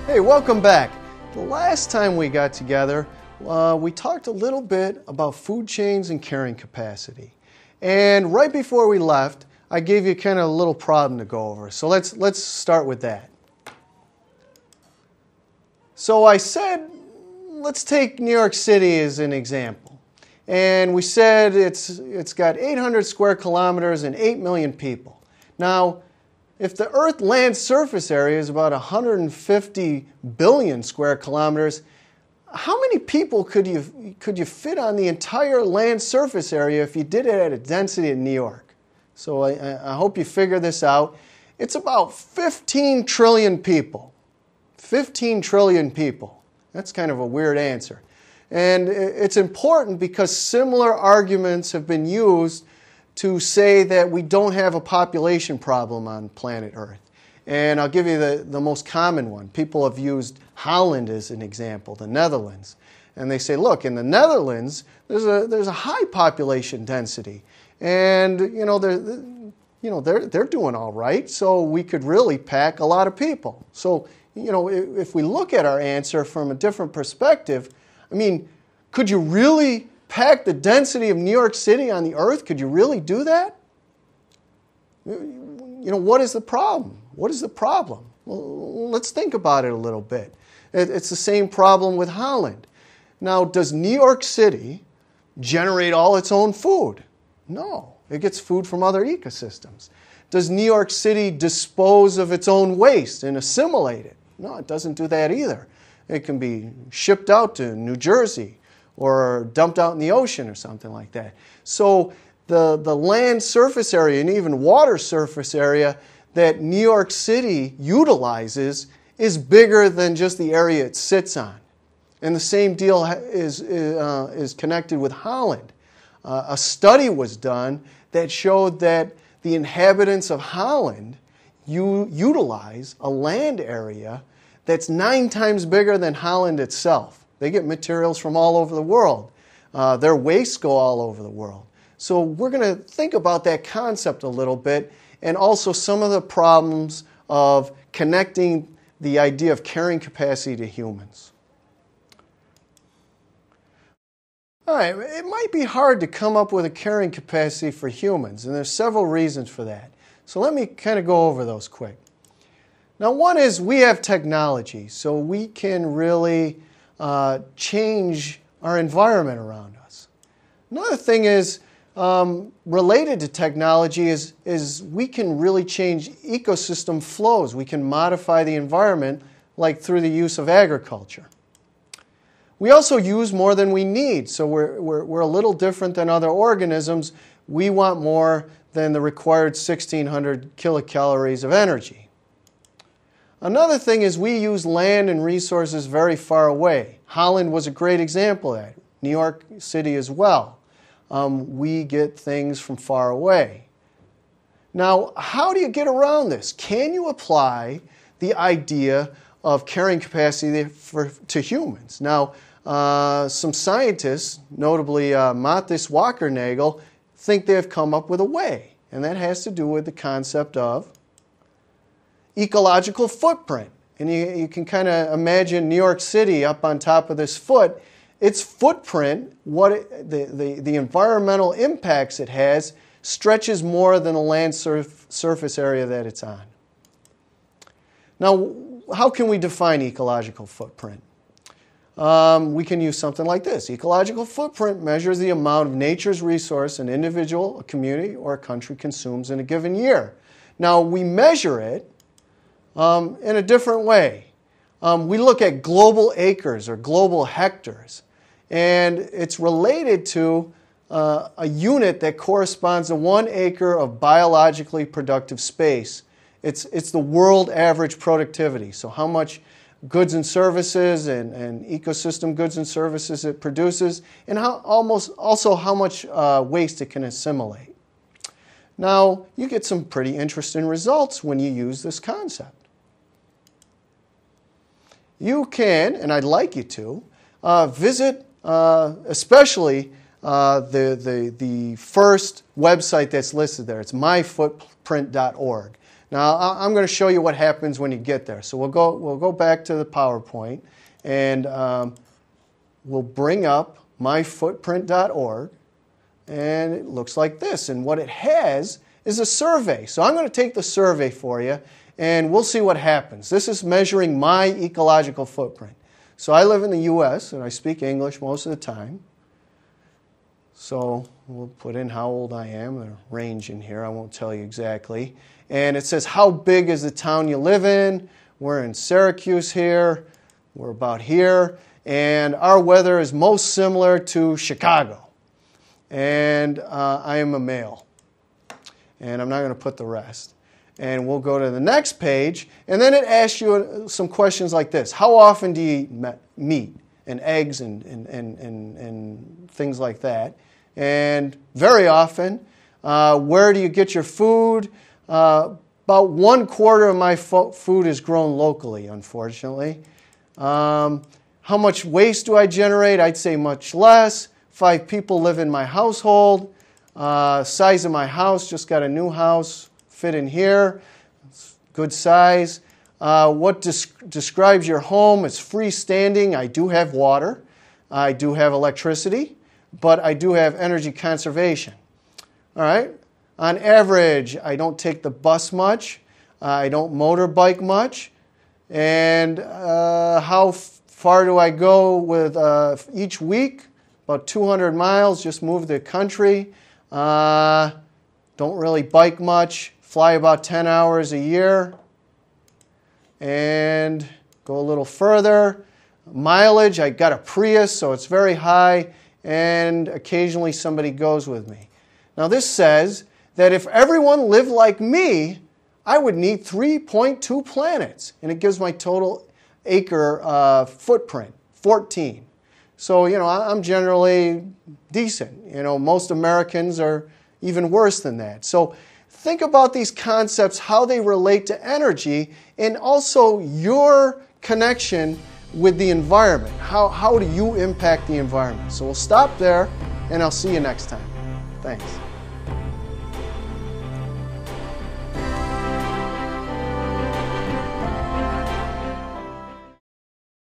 Hey, welcome back. The last time we got together, we talked a little bit about food chains and carrying capacity. And right before we left, I gave you kind of a little problem to go over. So let's start with that. So I said, let's take New York City as an example. And we said it's got 800 square kilometers and 8 million people. Now, if the Earth land surface area is about 150 billion square kilometers, how many people could you fit on the entire land surface area if you did it at a density in New York? So I hope you figure this out. It's about 15 trillion people. 15 trillion people. That's kind of a weird answer. And it's important because similar arguments have been used to say that we don't have a population problem on planet Earth. And I'll give you the most common one. People have used Holland as an example, the Netherlands. And they say, look, in the Netherlands, there's a high population density. And they're doing all right, so we could really pack a lot of people. So, if we look at our answer from a different perspective, I mean, could you really pack the density of New York City on the Earth? Could you really do that? What is the problem? What is the problem? Well, let's think about it a little bit. It's the same problem with Holland. Now, does New York City generate all its own food? No. It gets food from other ecosystems. Does New York City dispose of its own waste and assimilate it? No, it doesn't do that either. It can be shipped out to New Jersey or dumped out in the ocean or something like that. So the land surface area and even water surface area that New York City utilizes is bigger than just the area it sits on. And the same deal is connected with Holland. A study was done that showed that the inhabitants of Holland utilize a land area that's 9 times bigger than Holland itself. They get materials from all over the world. Their wastes go all over the world. So we're going to think about that concept a little bit and also some of the problems of connecting the idea of carrying capacity to humans. All right, it might be hard to come up with a carrying capacity for humans, and there's several reasons for that. So let me kind of go over those quick. Now, one is we have technology, so we can really change our environment around us. Another thing is related to technology is we can really change ecosystem flows. We can modify the environment like through the use of agriculture. We also use more than we need, so we're a little different than other organisms. We want more than the required 1,600 kilocalories of energy. Another thing is we use land and resources very far away. Holland was a great example of that. New York City as well. We get things from far away. Now, how do you get around this? Can you apply the idea of carrying capacity to humans? Now, some scientists, notably Mathis Wackernagel, think they've come up with a way. And that has to do with the concept of ecological footprint. And you can kind of imagine New York City up on top of this foot. Its footprint, the environmental impacts it has, stretches more than the land surface area that it's on. Now, how can we define ecological footprint? We can use something like this. Ecological footprint measures the amount of nature's resource an individual, a community, or a country consumes in a given year. Now, we measure it in a different way. We look at global acres or global hectares, and it's related to a unit that corresponds to 1 acre of biologically productive space. It's the world average productivity, so how much goods and services and ecosystem goods and services it produces, and also how much waste it can assimilate. Now, you get some pretty interesting results when you use this concept. You can, and I'd like you to, visit especially the first website that's listed there. It's myfootprint.org. Now, I'm going to show you what happens when you get there. So we'll go back to the PowerPoint, and we'll bring up myfootprint.org, and it looks like this. And what it has is a survey. So I'm going to take the survey for you, and we'll see what happens. This is measuring my ecological footprint. So I live in the U.S., and I speak English most of the time. So we'll put in how old I am, a range in here. I won't tell you exactly. And it says, how big is the town you live in? We're in Syracuse here. We're about here. And our weather is most similar to Chicago. And I am a male. And I'm not going to put the rest. And we'll go to the next page. And then it asks you some questions like this. How often do you eat meat and eggs and things like that? And very often. Where do you get your food? About 1/4 of my food is grown locally, unfortunately. How much waste do I generate? I'd say much less. 5 people live in my household. Size of my house, just got a new house, fit in here. It's good size. What describes your home? It's freestanding. I do have water. I do have electricity. But I do have energy conservation. All right? On average, I don't take the bus much. I don't motorbike much. And how far do I go with each week? About 200 miles, just move the country. Don't really bike much. Fly about 10 hours a year. And go a little further. Mileage, I got a Prius, so it's very high. And occasionally somebody goes with me. Now this says that if everyone lived like me, I would need 3.2 planets. And it gives my total acre footprint, 14. So, I'm generally decent. Most Americans are even worse than that. So think about these concepts, how they relate to energy, and also your connection with the environment. How do you impact the environment? So we'll stop there, and I'll see you next time. Thanks.